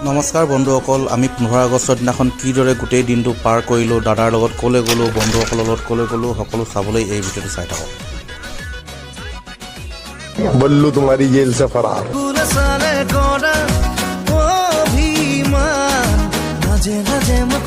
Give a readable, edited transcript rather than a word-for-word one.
নমস্কাৰ বন্ধুসকল, আমি 15 আগষ্টৰ দিনাখন কিদৰে গোটেই দিনটো পাৰ কৰিলোঁ, দাদাৰ লগত ক'লৈ গ'লোঁ, বন্ধুসকলৰ লগত ক'লৈ গ'লোঁ, সকলো চাবলৈ এই ভিডিঅ'টো চাই থাকক। बल्लू तुम्हारी जेल से फरार। মাঝে মাঝে মুখ